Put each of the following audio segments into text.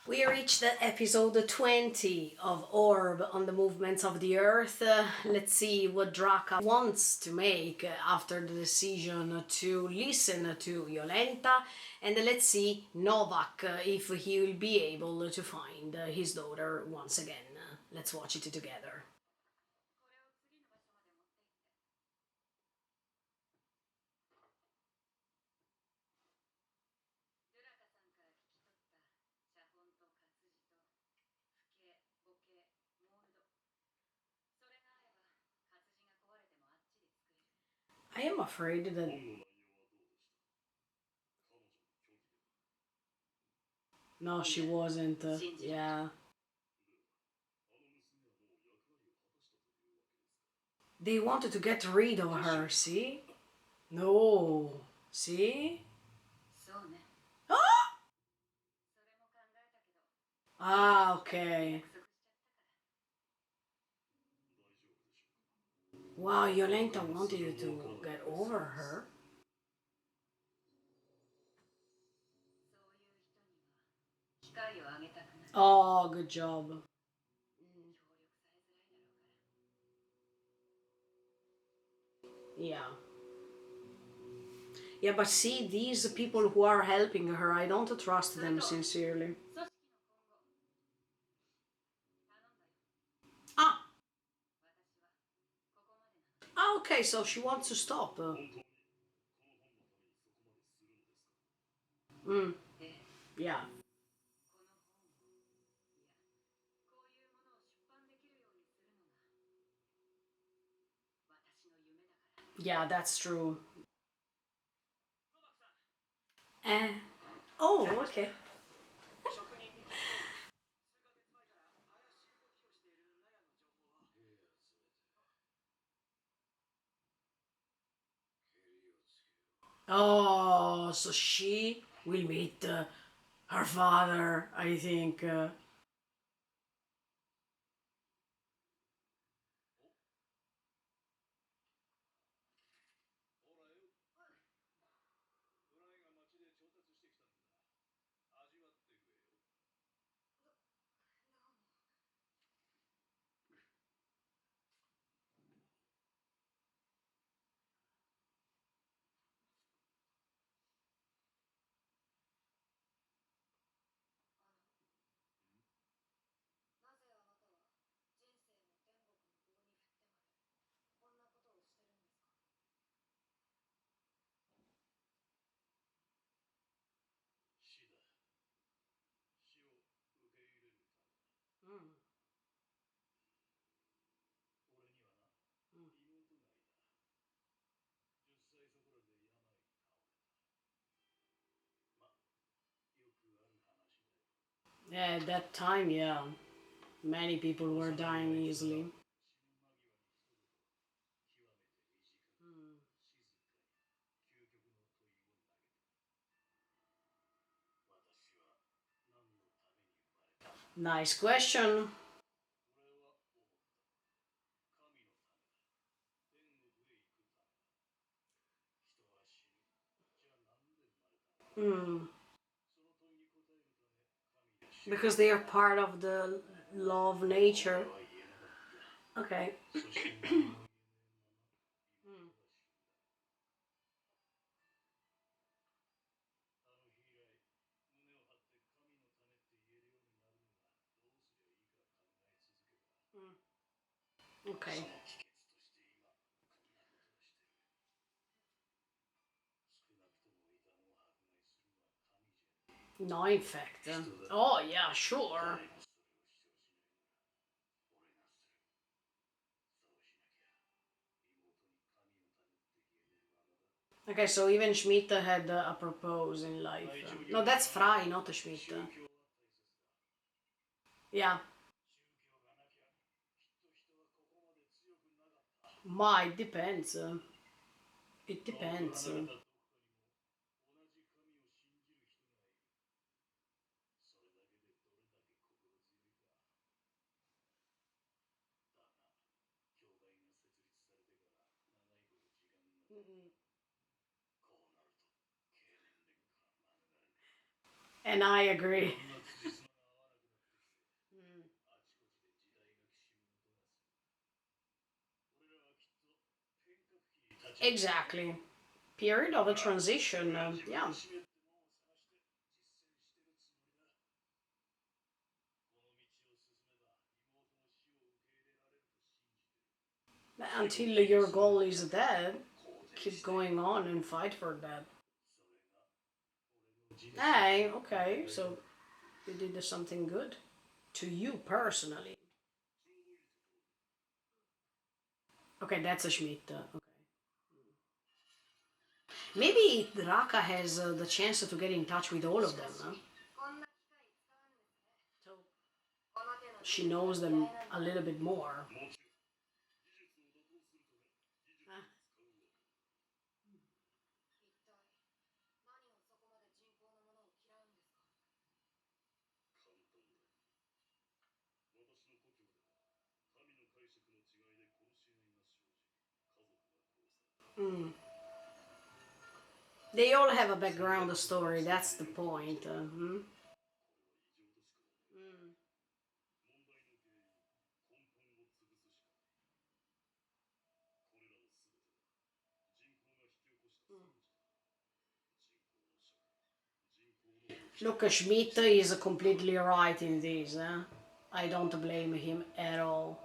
We reached the episode 20 of Orb on the movements of the Earth. Let's see what Draka wants to make after the decision to listen to Yolenta. And let's see Novak if he will be able to find his daughter once again. Let's watch it together. I am afraid that. No, she wasn't. Yeah. They wanted to get rid of her, see? No. See? Ah! Ah, okay. Wow, Yolenta wanted you to get over her. Oh, good job. Yeah. Yeah, but see, these people who are helping her, I don't trust them sincerely. Ah! Ah, okay, so she wants to stop. Mm, yeah. Yeah, that's true. Eh. Oh, okay. Oh, so she will meet her father, I think. Mm. Mm. Yeah, at that time, yeah, many people were dying easily. Mm. Nice question. Mm. Because they are part of the law of nature. Okay. Mm. Mm. Okay. No, in fact. Oh, yeah, sure. Okay, so even Schmidt had a purpose in life. No, that's Fry, not Schmidt. Yeah. Ma, it depends. It depends. Mm-mm. And I agree. Exactly. Period of a transition. Yeah. Until your goal is that, keep going on and fight for that. Hey, okay, so you did something good to you personally. Okay, that's a Schmidt. Okay. Maybe Raka has the chance to get in touch with all of them, huh? So she knows them a little bit more. Ah. Mm. They all have a background story, that's the point. Hmm? Mm. Look, Schmidt is completely right in this. I don't blame him at all.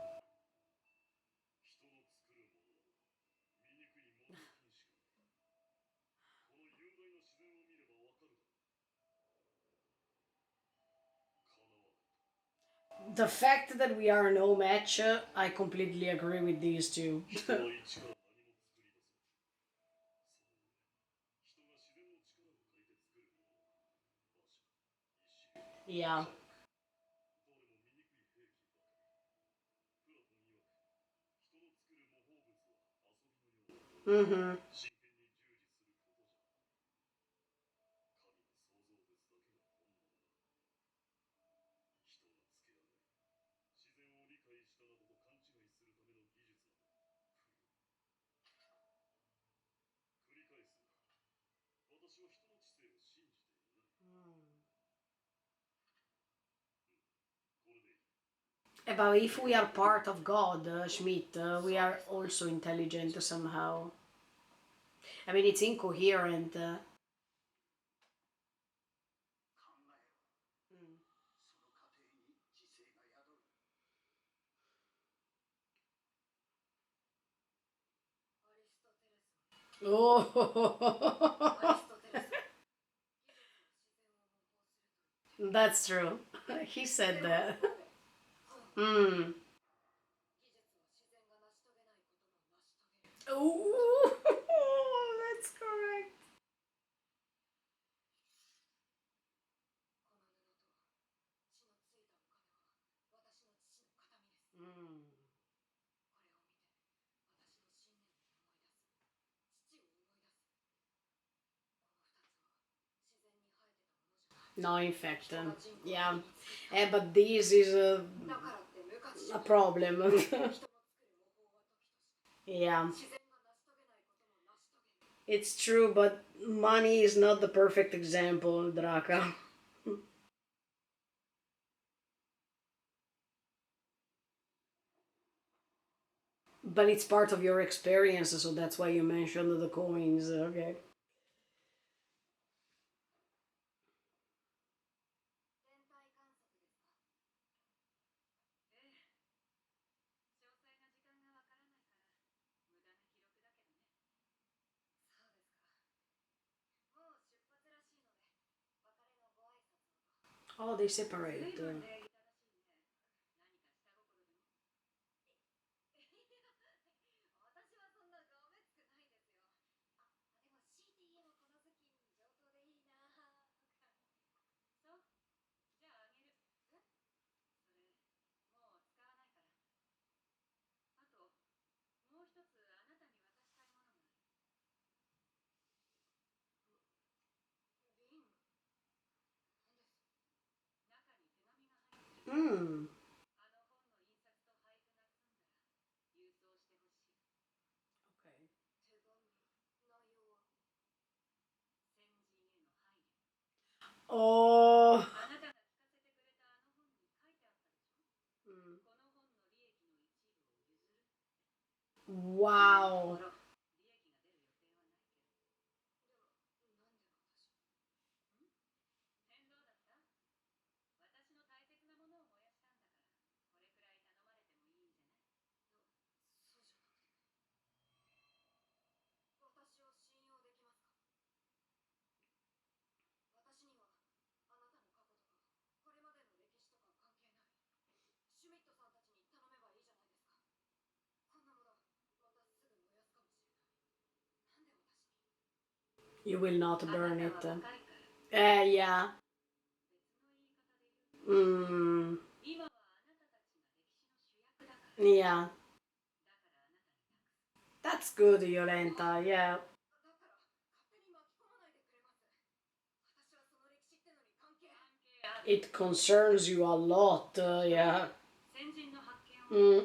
The fact that we are no match, I completely agree with these two. Yeah. Mm-hmm. But if we are part of God, Schmidt, we are also intelligent somehow. I mean, it's incoherent. Mm. Oh, that's true. He said that. Mm. Ooh, that's correct. Mm. No, in fact, yeah. But this is a problem. Yeah, it's true, but money is not the perfect example, Draka. But it's part of your experience, so that's why you mentioned the coins, okay? Oh, they separate. Hmm. Okay. Oh. Mm. Wow. You will not burn it. Yeah. Mm, yeah. That's good, Yolenta. Yeah. It concerns you a lot. Yeah. Mm,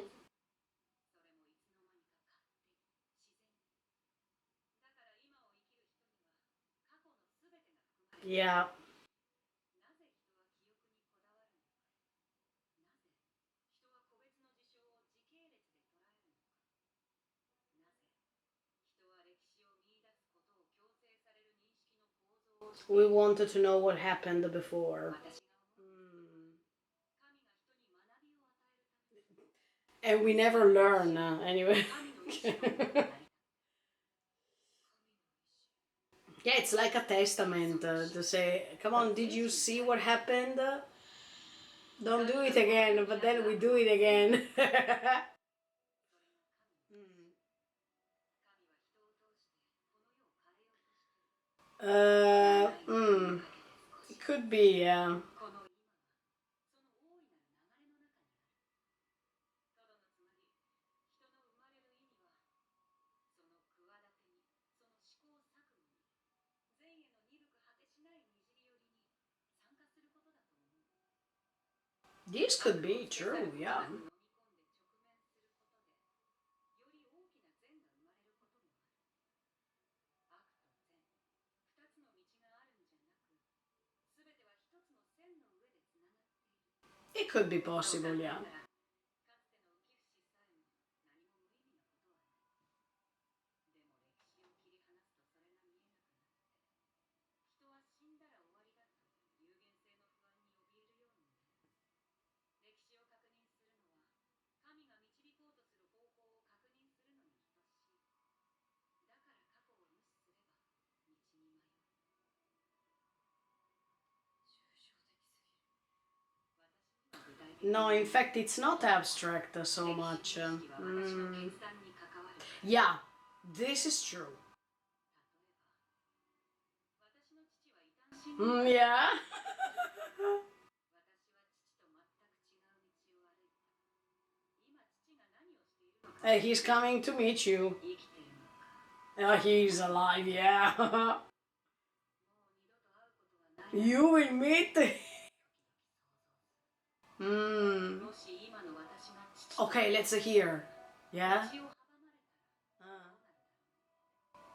yeah. We wanted to know what happened before. Mm. And we never learn, anyway. Yeah, it's like a testament to say, come on, did you see what happened? Don't do it again, but then we do it again. It could be, yeah. This could be true, yeah. It could be possible, yeah. No, in fact, it's not abstract so much. Yeah, this is true. Yeah. He's coming to meet you. He's alive, yeah. You will meet. Hmm. Okay, let's hear. Yeah?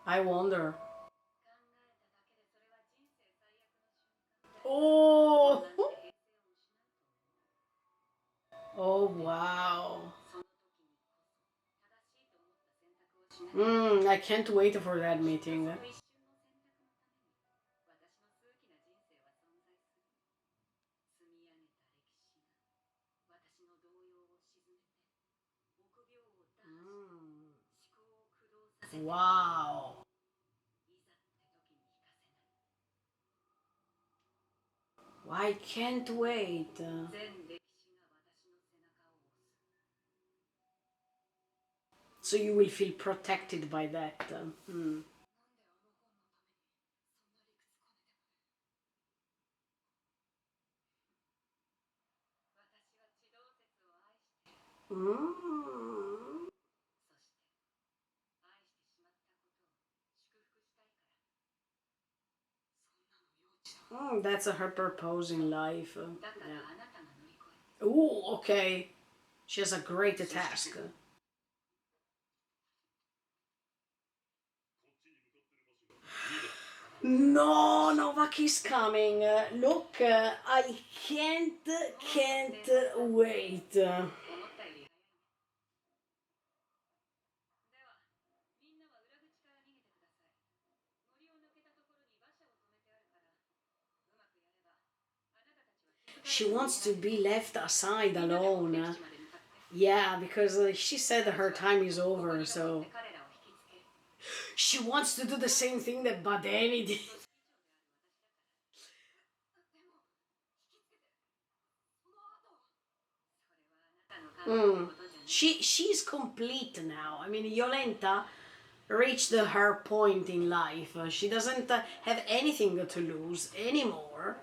I wonder. Oh! Oh, wow. I can't wait for that meeting. Wow. I can't wait. So you will feel protected by that. Mm. That's her purpose in life. Yeah. Oh, okay. She has a great task. No, Novak is coming. Look, I can't wait. She wants to be left aside alone. Yeah, because she said her time is over, so she wants to do the same thing that Badeni did. She's complete now. I mean, Yolenta reached her point in life. She doesn't have anything to lose anymore.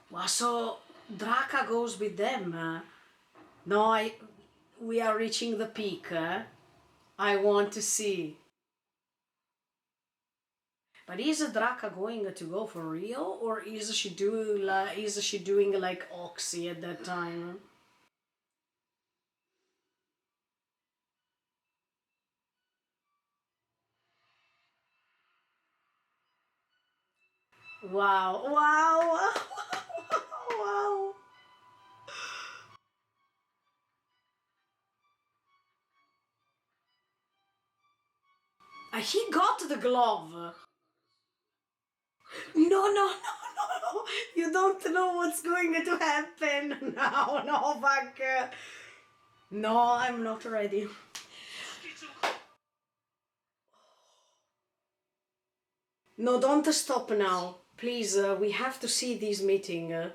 Wow, so Draka goes with them. No, we are reaching the peak. I want to see. But is Draka going to go for real, or is she doing like Oxy at that time? Wow! Wow! Wow! He got the glove. No, no, no, no, no! You don't know what's going to happen. No, no, fuck. No, I'm not ready. No, don't stop now. Please, we have to see this meeting.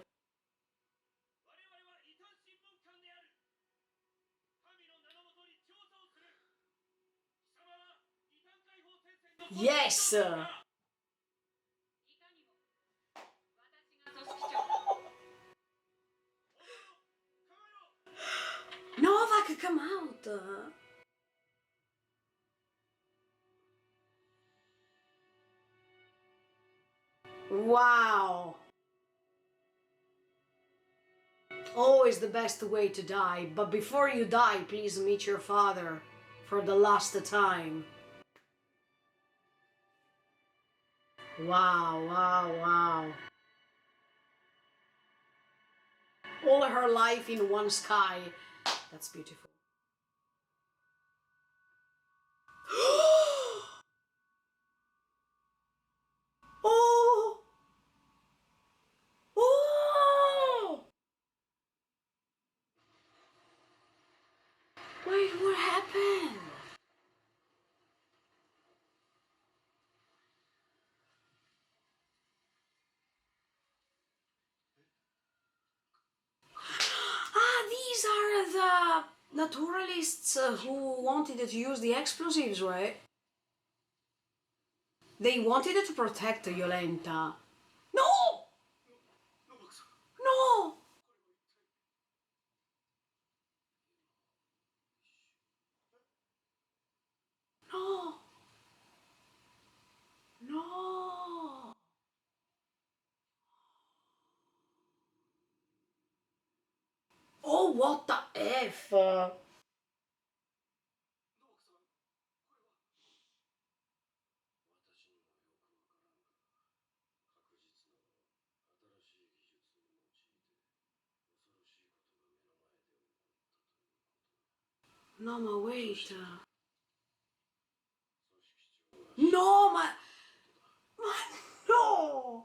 Yes! Novak, come out! Wow! Always the best way to die, but before you die, please meet your father for the last time. Wow, wow, wow. All her life in one sky. That's beautiful. Oh! Oh! Wait, what happened? Ah, these are the naturalists who wanted to use the explosives, right? They wanted to protect Yolenta. No! No! No! No! Oh, what the F? No, ma wait. No, ma no!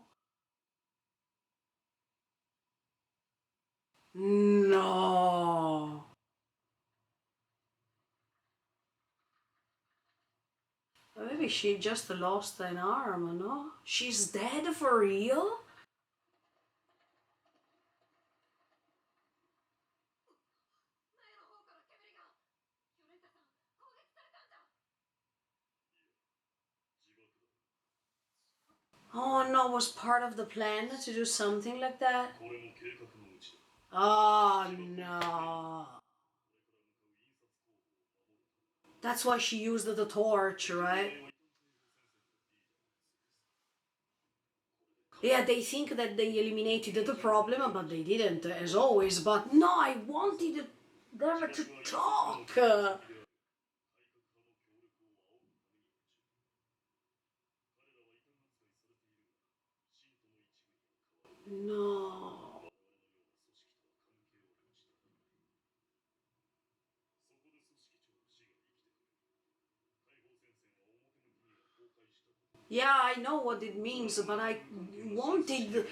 No! Maybe she just lost an arm, no? She's dead for real? Oh no, was part of the plan to do something like that? Oh no. That's why she used the torch, right? Yeah, they think that they eliminated the problem, but they didn't, as always. But no, I wanted them to talk. No. Yeah, I know what it means, but I wanted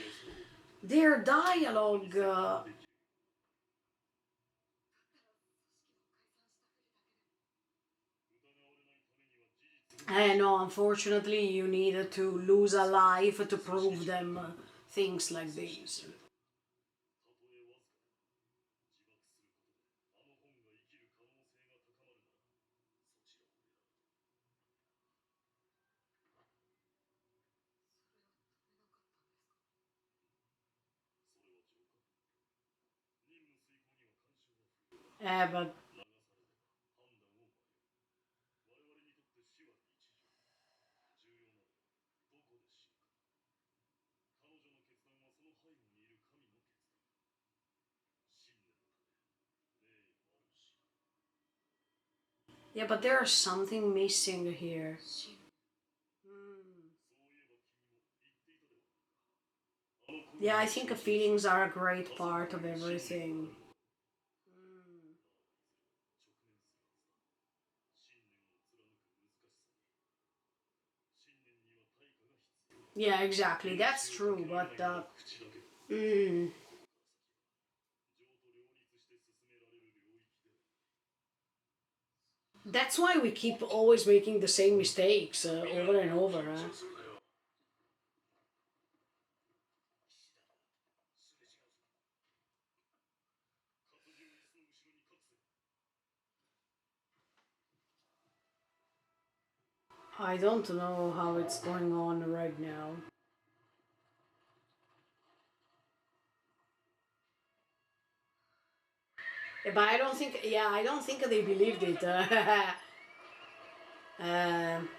their dialogue. No, unfortunately, you need to lose a life to prove them things like this. But yeah, but there's something missing here. Hmm. Yeah, I think feelings are a great part of everything. Hmm. Yeah, exactly. That's true, but mm, that's why we keep always making the same mistakes over and over. I don't know how it's going on right now. But I don't think, yeah, I don't think they believed it. Um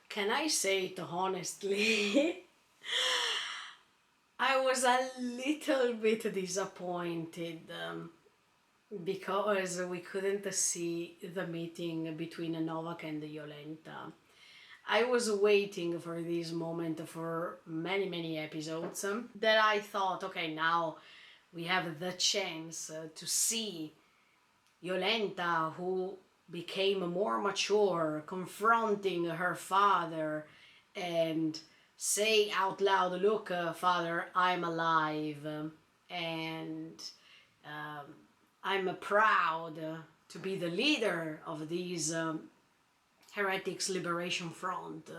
can I say it honestly? I was a little bit disappointed because we couldn't see the meeting between Novak and Yolenta. I was waiting for this moment for many, many episodes that I thought, okay, now we have the chance to see Yolenta, who became more mature, confronting her father and say out loud, look, father, I'm alive, and I'm proud to be the leader of these heretics liberation front.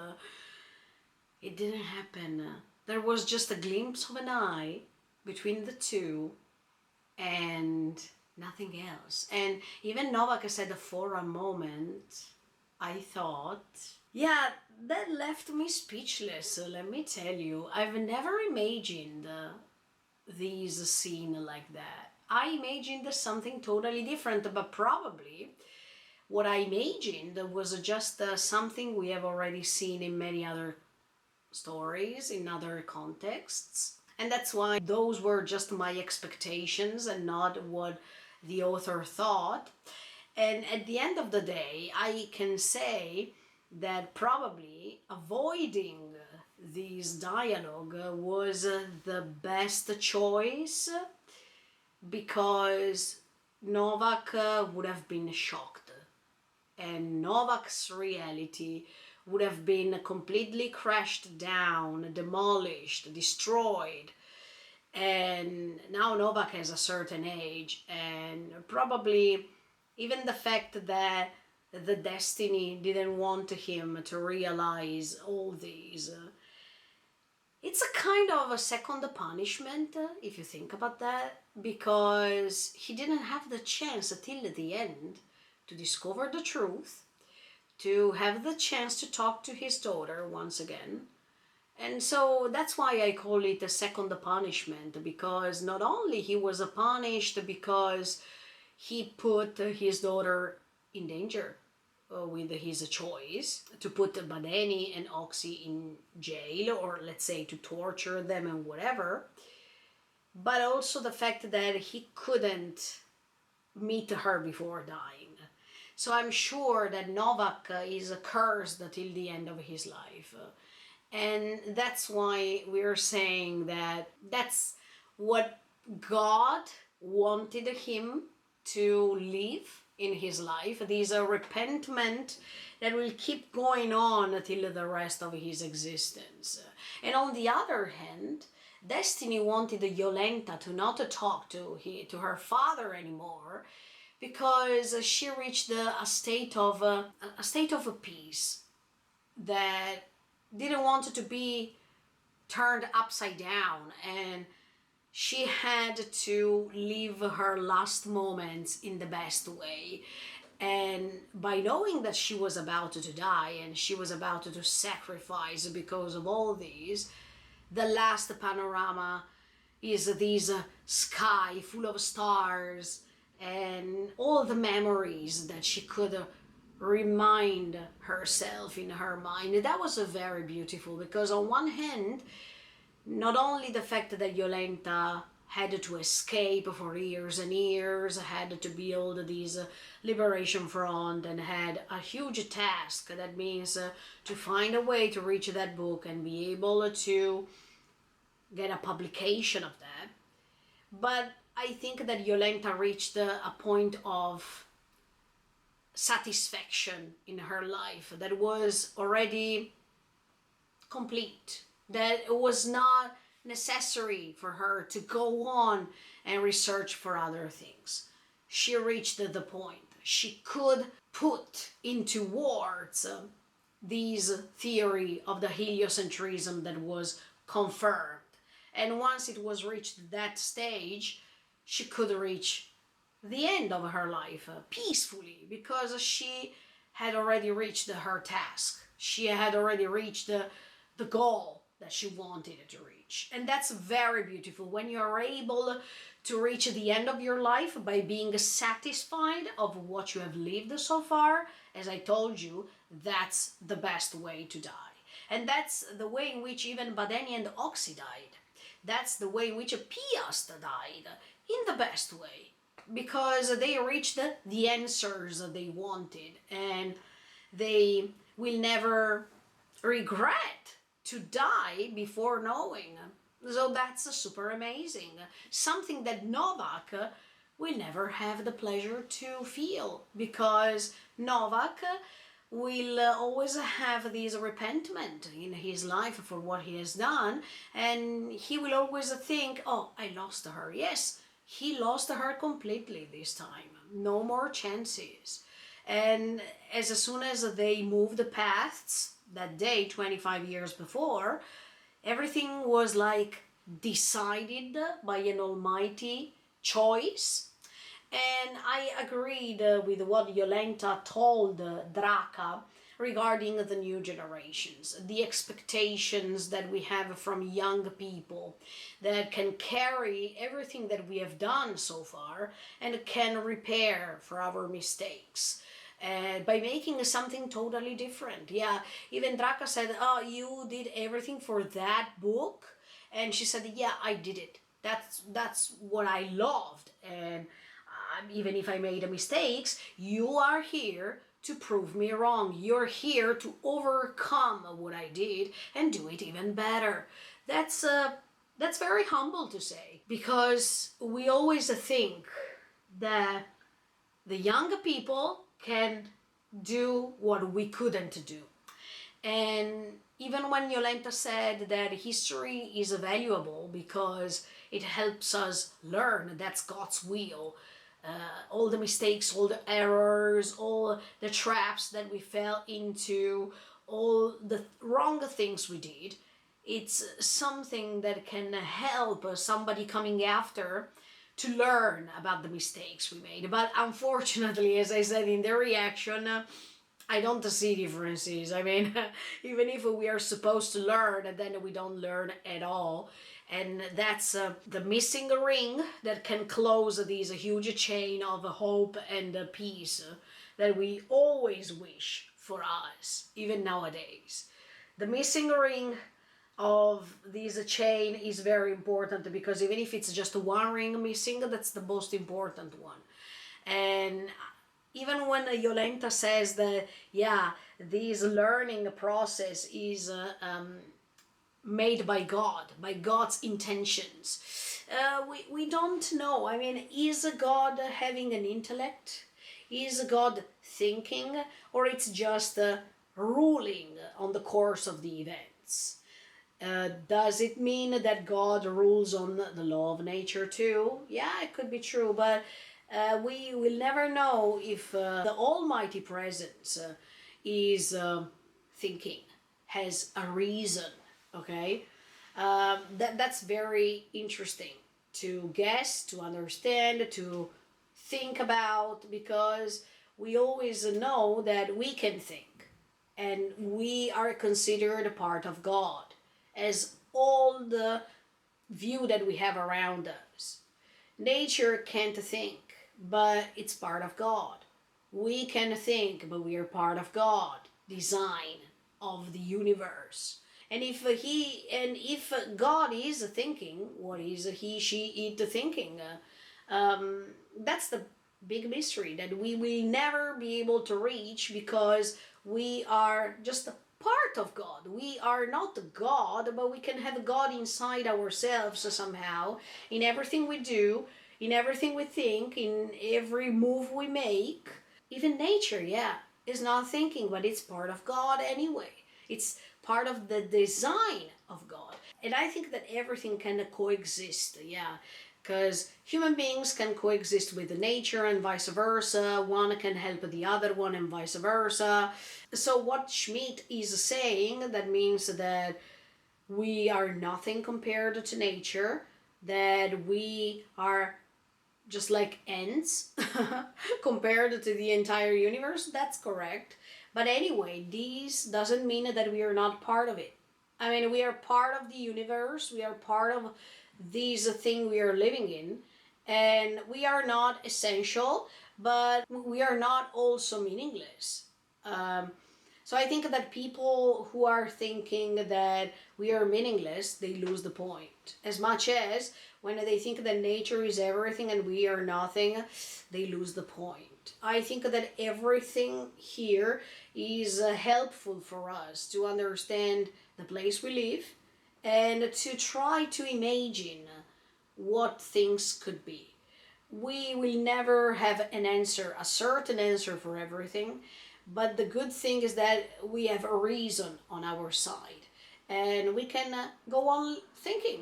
It didn't happen. There was just a glimpse of an eye between the two and nothing else. And even Novak said for a moment, I thought, yeah, that left me speechless. Let me tell you, I've never imagined these scene like that. I imagined something totally different, but probably what I imagined was just something we have already seen in many other stories, in other contexts. And that's why those were just my expectations and not what the author thought. And at the end of the day, I can say that probably avoiding this dialogue was the best choice because Novak would have been shocked, and Novak's reality would have been completely crashed down, demolished, destroyed. And now Novak has a certain age, and probably even the fact that the destiny didn't want him to realize all these. It's a kind of a second punishment, if you think about that, because he didn't have the chance till the end to discover the truth, to have the chance to talk to his daughter once again. And so that's why I call it a second punishment, because not only he was punished because he put his daughter in danger with his choice to put Badeni and Oxy in jail, or let's say to torture them and whatever, but also the fact that he couldn't meet her before dying. So I'm sure that Novak is cursed till the end of his life. And that's why we're saying that that's what God wanted him to live in his life. These are repentment that will keep going on until the rest of his existence. And on the other hand, Destiny wanted Yolenta to not talk to her father anymore, because she reached a state of peace that didn't want it to be turned upside down, and she had to live her last moments in the best way. And by knowing that she was about to die and she was about to sacrifice because of all these, the last panorama is this sky full of stars and all the memories that she could remind herself in her mind. That was very beautiful, because on one hand, not only the fact that Jolenta had to escape for years and years, had to build this liberation front, and had a huge task. That means to find a way to reach that book and be able to get a publication of that. But I think that Jolenta reached a point of satisfaction in her life that was already complete, that it was not necessary for her to go on and research for other things. She reached the point. She could put into words this theory of the heliocentrism that was confirmed. And once it was reached that stage, she could reach the end of her life peacefully, because she had already reached her task. She had already reached the goal that she wanted to reach. And that's very beautiful, when you are able to reach the end of your life by being satisfied of what you have lived so far. As I told you, that's the best way to die. And that's the way in which even Badeni and Oxy died. That's the way in which Piast died, in the best way, because they reached the answers they wanted, and they will never regret to die before knowing. So that's super amazing. Something that Novak will never have the pleasure to feel, because Novak will always have this repentment in his life for what he has done, and he will always think, oh, I lost her. Yes, he lost her completely this time. No more chances. And as soon as they moved the paths that day, 25 years before, everything was like decided by an almighty choice. And I agreed with what Jolenta told Draca regarding the new generations, the expectations that we have from young people that can carry everything that we have done so far and can repair for our mistakes. By making something totally different. Yeah, even Draca said, oh, you did everything for that book? And she said, yeah, I did it. That's what I loved. And even if I made mistakes, you are here to prove me wrong. You're here to overcome what I did and do it even better. That's very humble to say, because we always think that the young people can do what we couldn't do. And even when Jolenta said that history is valuable because it helps us learn, that's God's will. All the mistakes, all the errors, all the traps that we fell into, all the wrong things we did, it's something that can help somebody coming after to learn about the mistakes we made. But unfortunately, as I said in the reaction, I don't see differences. I mean, even if we are supposed to learn, then we don't learn at all. And that's the missing ring that can close this huge chain of hope and peace that we always wish for us, even nowadays. The missing ring of this chain is very important, because even if it's just one ring missing, that's the most important one. And even when Jolenta says that, yeah, this learning process is made by God, by God's intentions, we don't know. I mean, is God having an intellect? Is God thinking? Or it's just ruling on the course of the events? Does it mean that God rules on the law of nature too? Yeah, it could be true, but we will never know if the Almighty Presence is thinking, has a reason, okay? That's very interesting to guess, to understand, to think about, because we always know that we can think and we are considered a part of God, as all the view that we have around us. Nature can't think, but it's part of God. We can think, but we are part of God, design of the universe. And if God is thinking, what is he, she, it thinking? That's the big mystery that we will never be able to reach, because we are just a part of God. We are not God, but we can have God inside ourselves somehow, in everything we do, in everything we think, in every move we make. Even nature, yeah, is not thinking, but it's part of God anyway. It's part of the design of God. And I think that everything can coexist, yeah, because human beings can coexist with nature and vice versa. One can help the other one and vice versa. So what Schmidt is saying, that means that we are nothing compared to nature, that we are just like ants compared to the entire universe. That's correct. But anyway, this doesn't mean that we are not part of it. I mean, we are part of the universe, we are part of this thing we are living in, and we are not essential, but we are not also meaningless. Um, so I think that people who are thinking that we are meaningless, they lose the point. As much as when they think that nature is everything and we are nothing, they lose the point. I think that everything here is helpful for us to understand the place we live and to try to imagine what things could be. We will never have an answer, a certain answer for everything, but the good thing is that we have a reason on our side and we can go on thinking.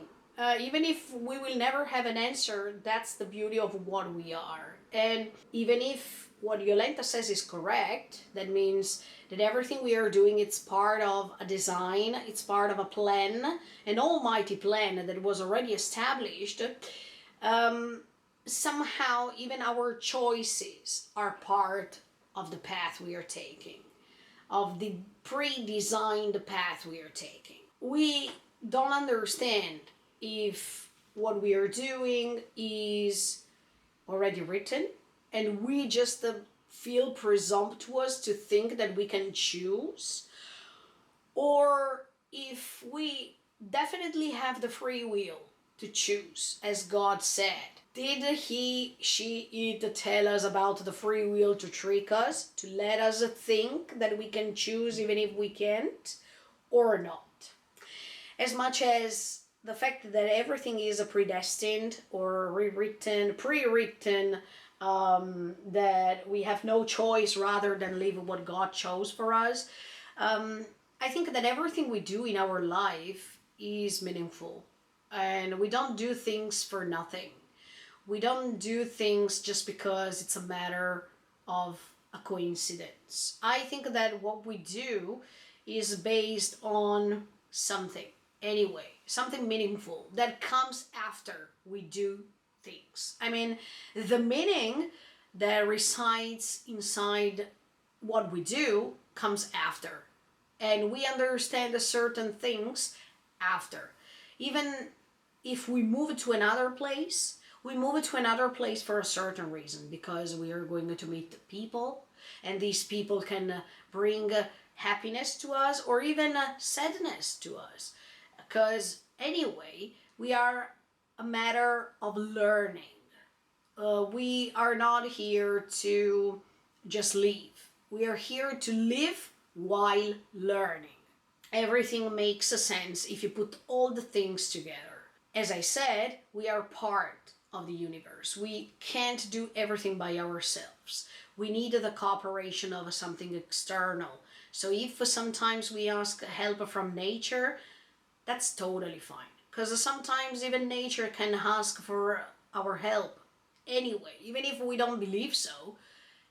Even if we will never have an answer, that's the beauty of what we are. And even if what Yolenta says is correct, that means that everything we are doing, it's part of a design, it's part of a plan, an almighty plan that was already established. Somehow even our choices are part of the path we are taking, of the pre-designed path we are taking. We don't understand if what we are doing is already written, and we just feel presumptuous to think that we can choose, or if we definitely have the free will to choose, as God said. Did he, she, it tell us about the free will to trick us, to let us think that we can choose even if we can't, or not? As much as the fact that everything is predestined or rewritten, pre-written, that we have no choice rather than live what God chose for us, I think that everything we do in our life is meaningful, and we don't do things for nothing. We don't do things just because it's a matter of a coincidence. I think that what we do is based on something anyway, something meaningful that comes after we do things. I mean, the meaning that resides inside what we do comes after, and we understand certain things after. Even if we move to another place, we move to another place for a certain reason, because we are going to meet people, and these people can bring happiness to us or even sadness to us. Because anyway, we are a matter of learning. We are not here to just live. We are here to live while learning. Everything makes a sense if you put all the things together. As I said, we are part of the universe. We can't do everything by ourselves. We need the cooperation of something external. So if sometimes we ask help from nature, that's totally fine. Because sometimes even nature can ask for our help. Anyway, even if we don't believe so,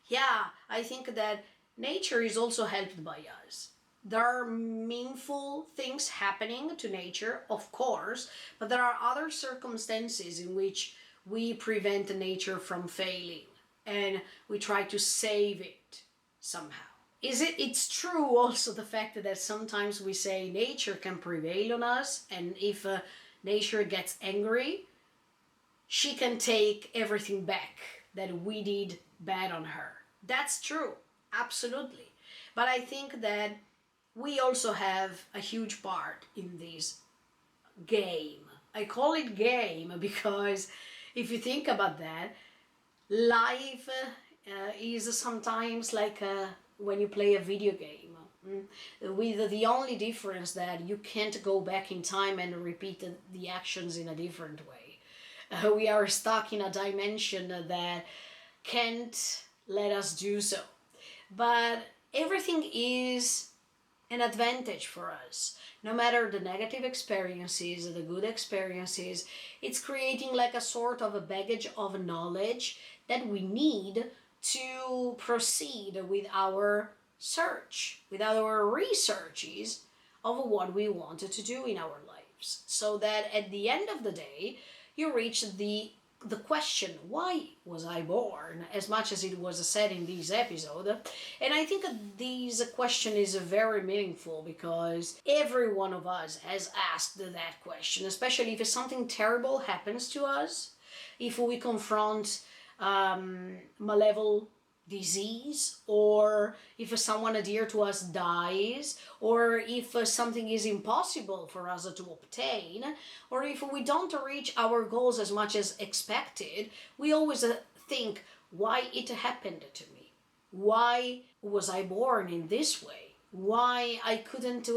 yeah, I think that nature is also helped by us. There are meaningful things happening to nature, of course, but there are other circumstances in which we prevent nature from failing and we try to save it somehow. It's true also the fact that sometimes we say nature can prevail on us, and if nature gets angry, she can take everything back that we did bad on her. That's true, absolutely. But I think that we also have a huge part in this game. I call it game because if you think about that, life is sometimes like when you play a video game, with the only difference that you can't go back in time and repeat the actions in a different way. We are stuck in a dimension that can't let us do so. But everything is an advantage for us. No matter the negative experiences, the good experiences, it's creating like a sort of a baggage of knowledge that we need to proceed with our search, with our researches of what we wanted to do in our lives. So that at the end of the day, you reach the question, why was I born, as much as it was said in this episode. And I think this question is very meaningful because every one of us has asked that question, especially if something terrible happens to us, if we confront malevolent disease, or if someone dear to us dies, or if something is impossible for us to obtain, or if we don't reach our goals as much as expected, we always think, why it happened to me? Why was I born in this way? Why I couldn't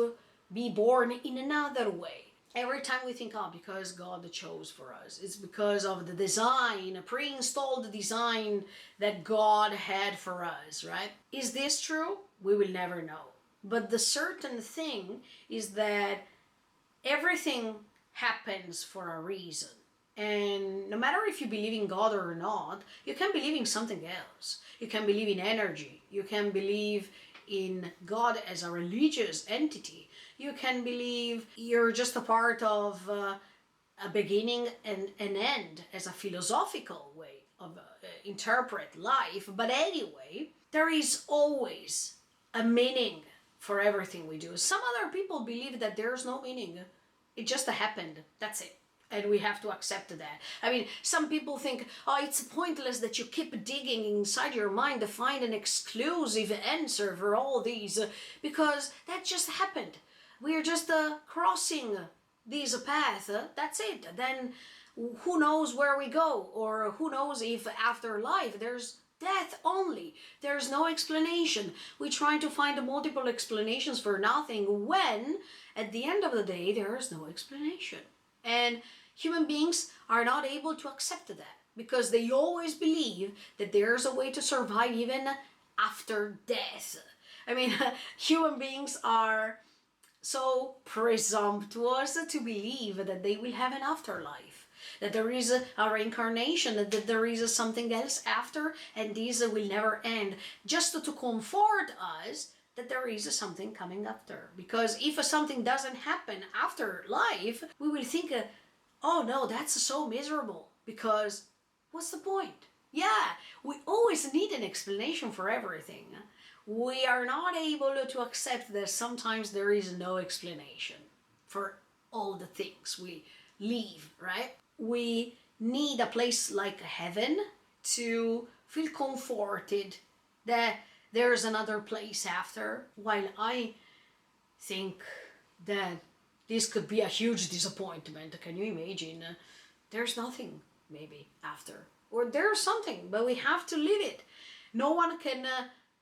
be born in another way? Every time we think, oh, because God chose for us, it's because of the design, a pre-installed design that God had for us, right? Is this true? We will never know. But the certain thing is that everything happens for a reason. And no matter if you believe in God or not, you can believe in something else. You can believe in energy. You can believe in God as a religious entity. You can believe you're just a part of a beginning and an end as a philosophical way of interpret life. But anyway, there is always a meaning for everything we do. Some other people believe that there's no meaning. It just happened. That's it. And we have to accept that. I mean, some people think, oh, it's pointless that you keep digging inside your mind to find an exclusive answer for all these, because that just happened. We're just crossing this path. That's it. Then who knows where we go, or who knows if after life there's death only. There's no explanation. We try to find multiple explanations for nothing when, at the end of the day, there is no explanation. And human beings are not able to accept that because they always believe that there's a way to survive even after death. I mean, human beings are so presumptuous to believe that they will have an afterlife, that there is a reincarnation, that there is something else after, and this will never end, just to comfort us that there is something coming after. Because if something doesn't happen after life, we will think, oh no, that's so miserable, because what's the point? Yeah, we always need an explanation for everything. We are not able to accept that sometimes there is no explanation for all the things we live, right? We need a place like heaven to feel comforted that there's another place after, while I think that this could be a huge disappointment. Can you imagine? There's nothing maybe after, or there's something, but we have to live it. No one can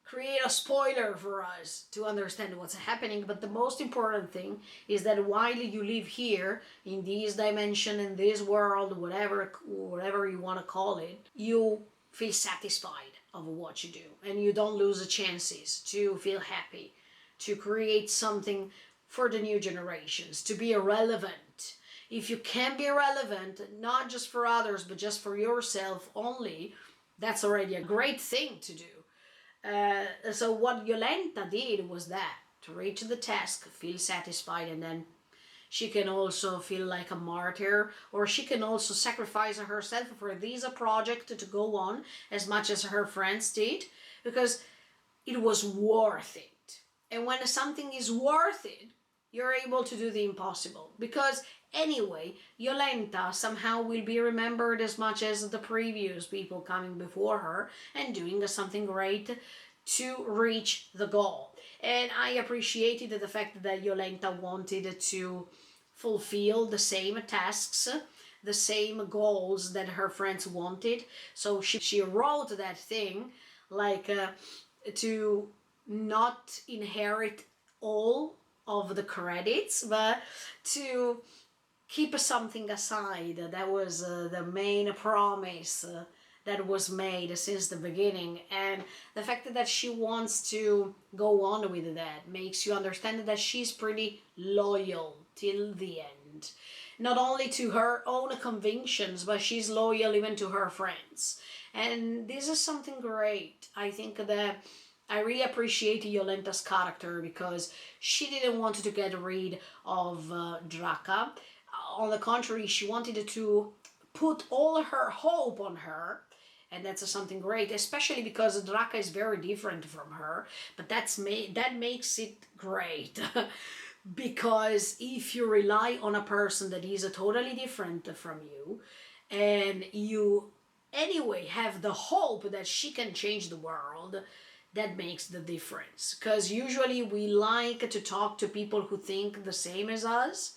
create a spoiler for us to understand what's happening, but the most important thing is that while you live here in this dimension, in this world, whatever you want to call it, you feel satisfied of what you do, and you don't lose the chances to feel happy, to create something for the new generations, to be relevant. If you can be relevant, not just for others, but just for yourself only, that's already a great thing to do. So what Yolenta did was that, to reach the task, feel satisfied, and then she can also feel like a martyr, or she can also sacrifice herself for this project to go on as much as her friends did, because it was worth it. And when something is worth it, you're able to do the impossible. Because anyway, Jolenta somehow will be remembered as much as the previous people coming before her and doing something great to reach the goal. And I appreciated the fact that Jolenta wanted to fulfill the same tasks, the same goals that her friends wanted. So she wrote that thing like to not inherit all of the credits, but to keep something aside. That was the main promise that was made since the beginning. And the fact that she wants to go on with that makes you understand that she's pretty loyal till the end. Not only to her own convictions, but she's loyal even to her friends. And this is something great. I think that I really appreciate Jolenta's character because she didn't want to get rid of Draka. On the contrary, she wanted to put all her hope on her, and that's something great, especially because Draka is very different from her, but that makes it great. Because if you rely on a person that is totally different from you, and you anyway have the hope that she can change the world, that makes the difference. Because usually we like to talk to people who think the same as us,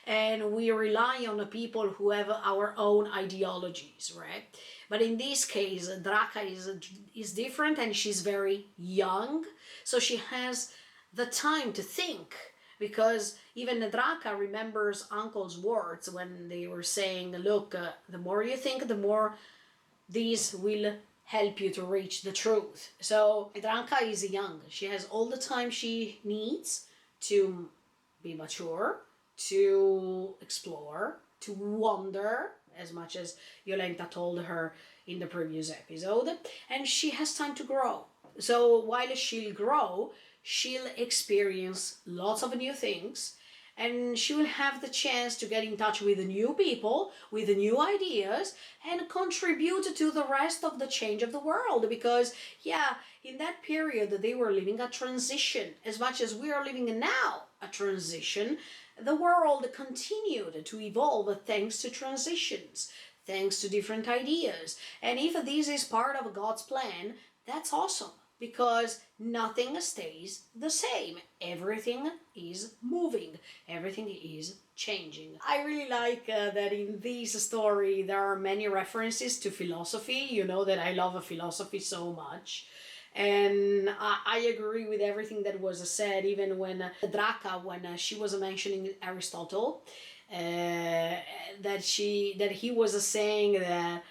and we rely on the people who have our own ideologies, right? But in this case, Draka is different, and she's very young, so she has the time to think. Because even Draka remembers Uncle's words when they were saying, look, the more you think, the more these will help you to reach the truth. So Draka is young. She has all the time she needs to be mature, to explore, to wonder, as much as Jolenta told her in the previous episode. And she has time to grow. So while she'll grow, she'll experience lots of new things, and she will have the chance to get in touch with new people, with new ideas, and contribute to the rest of the change of the world. Because, yeah, in that period, they were living a transition. As much as we are living now a transition, the world continued to evolve thanks to transitions, thanks to different ideas. And if this is part of God's plan, that's awesome. Because nothing stays the same. Everything is moving. Everything is changing. I really like that in this story there are many references to philosophy. You know that I love philosophy so much. And I agree with everything that was said, even when Draka, when she was mentioning Aristotle, that he was saying that,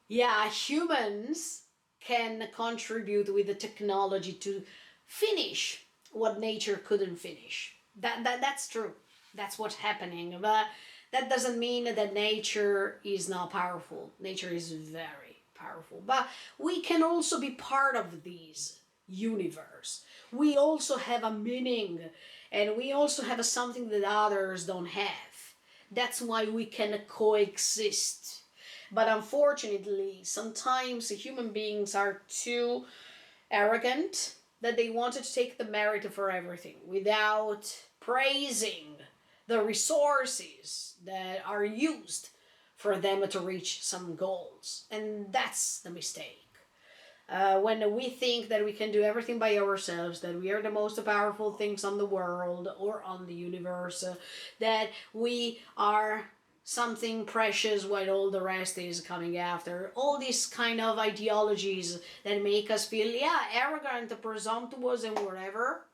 yeah, humans can contribute with the technology to finish what nature couldn't finish. That's true. That's what's happening. But that doesn't mean that nature is not powerful. Nature is very powerful. But we can also be part of this universe. We also have a meaning, and we also have something that others don't have. That's why we can coexist. But unfortunately, sometimes human beings are too arrogant that they want to take the merit for everything without praising the resources that are used for them to reach some goals. And that's the mistake. When we think that we can do everything by ourselves, that we are the most powerful things on the world or on the universe, that we are something precious while all the rest is coming after. All these kind of ideologies that make us feel, yeah, arrogant, presumptuous, and whatever,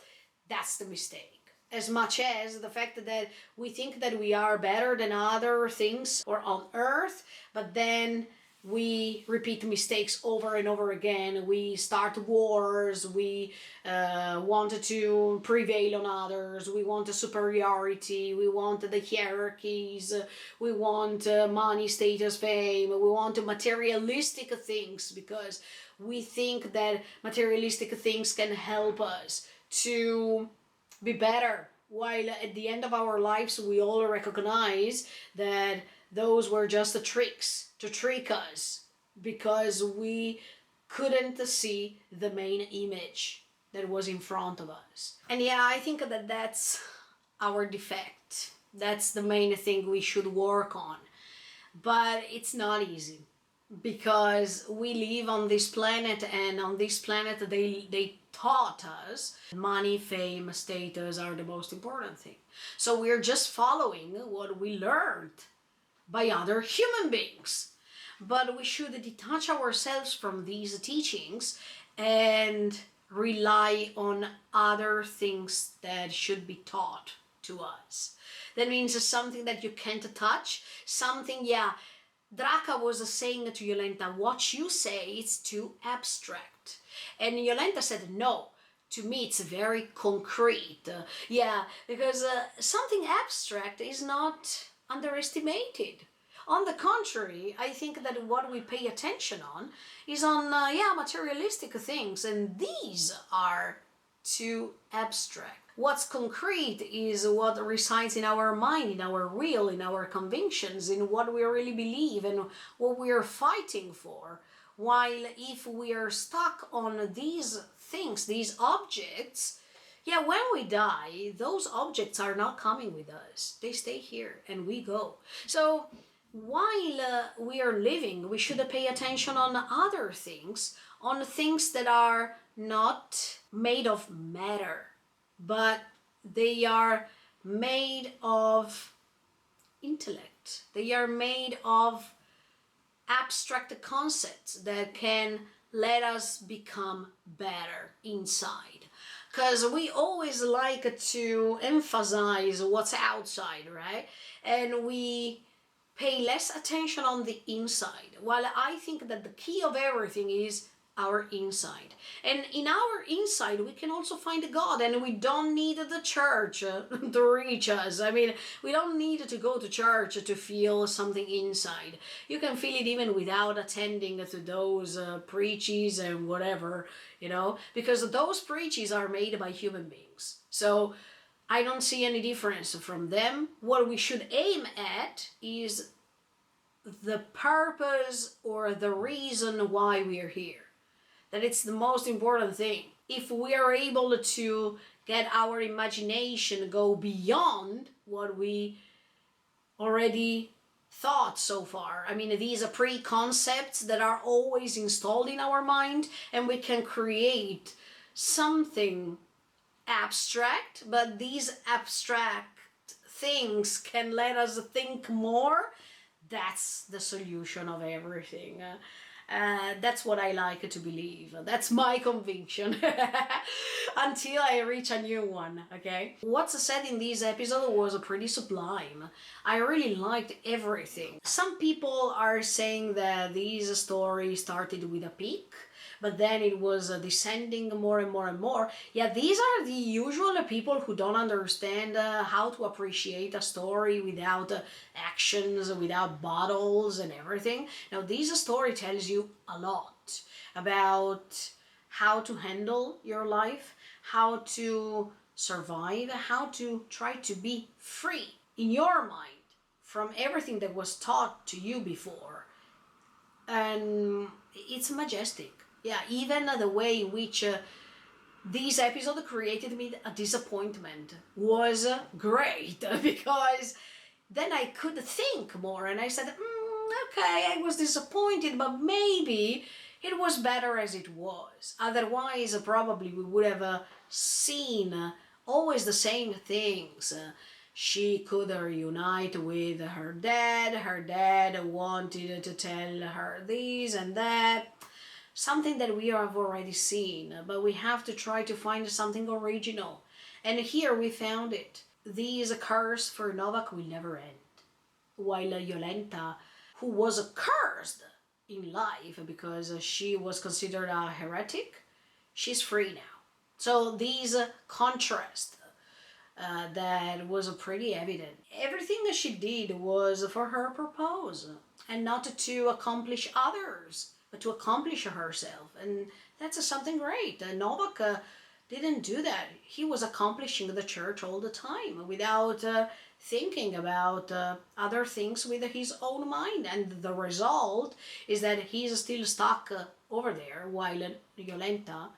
that's the mistake. As much as the fact that we think that we are better than other things or on earth, but then we repeat mistakes over and over again. We start wars. We want to prevail on others. We want superiority. We want the hierarchies. We want money, status, fame. We want materialistic things because we think that materialistic things can help us to be better. While at the end of our lives, we all recognize that those were just the tricks to trick us because we couldn't see the main image that was in front of us. And yeah, I think that that's our defect. That's the main thing we should work on. But it's not easy, because we live on this planet, and on this planet they taught us money, fame, status are the most important thing. So we're just following what we learned by other human beings. But we should detach ourselves from these teachings and rely on other things that should be taught to us. That means something that you can't touch, something, yeah, Draka was saying to Jolenta, what you say is too abstract. And Jolenta said, no, to me it's very concrete. Yeah, because something abstract is not underestimated. On the contrary, I think that what we pay attention on is on, materialistic things, and these are too abstract. What's concrete is what resides in our mind, in our will, in our convictions, in what we really believe and what we are fighting for. While if we are stuck on these things, these objects, when we die, those objects are not coming with us. They stay here and we go. So while we are living, we should pay attention on other things, on things that are not made of matter, but they are made of intellect. They are made of abstract concepts that can let us become better inside. Because we always like to emphasize what's outside, right? And we pay less attention on the inside. While I think that the key of everything is our inside. And in our inside, we can also find God, and we don't need the church to reach us. I mean, we don't need to go to church to feel something inside. You can feel it even without attending to those preaches and whatever, because those preaches are made by human beings. So I don't see any difference from them. What we should aim at is the purpose or the reason why we are here. That it's the most important thing. If we are able to get our imagination go beyond what we already thought so far. I mean, these are preconcepts that are always installed in our mind, and we can create something abstract, but these abstract things can let us think more. That's the solution of everything. That's what I like to believe. That's my conviction until I reach a new one, okay? What's said in this episode was pretty sublime. I really liked everything. Some people are saying that this story started with a peak, but then it was descending more and more and more. Yeah, these are the usual people who don't understand how to appreciate a story without actions, without bottles and everything. Now, this story tells you a lot about how to handle your life, how to survive, how to try to be free in your mind from everything that was taught to you before. And it's majestic. Yeah, even the way in which this episode created me a disappointment was great, because then I could think more, and I said, okay, I was disappointed, but maybe it was better as it was. Otherwise, probably we would have seen always the same things. She could reunite with her dad wanted to tell her this and that. Something that we have already seen, but we have to try to find something original. And here we found it. This curse for Novak will never end. While Jolenta, who was cursed in life because she was considered a heretic, she's free now. So these contrast that was pretty evident. Everything that she did was for her purpose and not to accomplish others, but to accomplish herself. And that's something great. Novak didn't do that. He was accomplishing the church all the time without thinking about other things with his own mind. And the result is that he's still stuck over there, while Violenta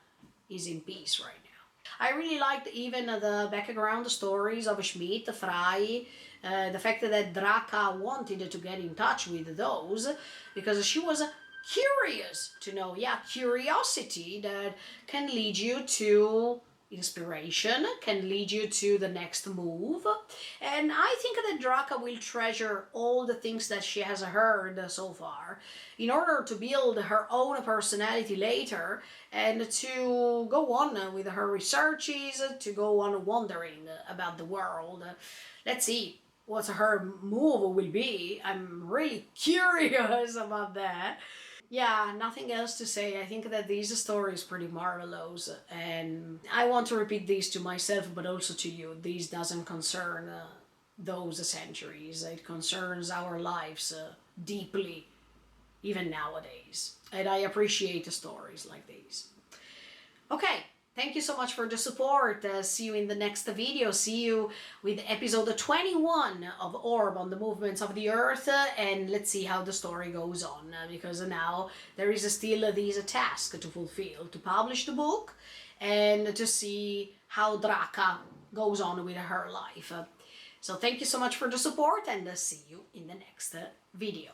is in peace right now. I really liked even the background stories of Schmidt, Frey, the fact that Draka wanted to get in touch with those, because she was curious to know, yeah, curiosity that can lead you to inspiration, can lead you to the next move. And I think that Draka will treasure all the things that she has heard so far in order to build her own personality later and to go on with her researches, to go on wondering about the world. Let's see what her move will be. I'm really curious about that. Yeah, nothing else to say. I think that this story is pretty marvelous, and I want to repeat this to myself, but also to you. This doesn't concern those centuries, it concerns our lives deeply, even nowadays. And I appreciate stories like these. Okay, thank you so much for the support. See you in the next video. See you with episode 21 of Orb on the movements of the Earth. And let's see how the story goes on. Because now there is still this task to fulfill, to publish the book and to see how Draka goes on with her life. So thank you so much for the support, and see you in the next video.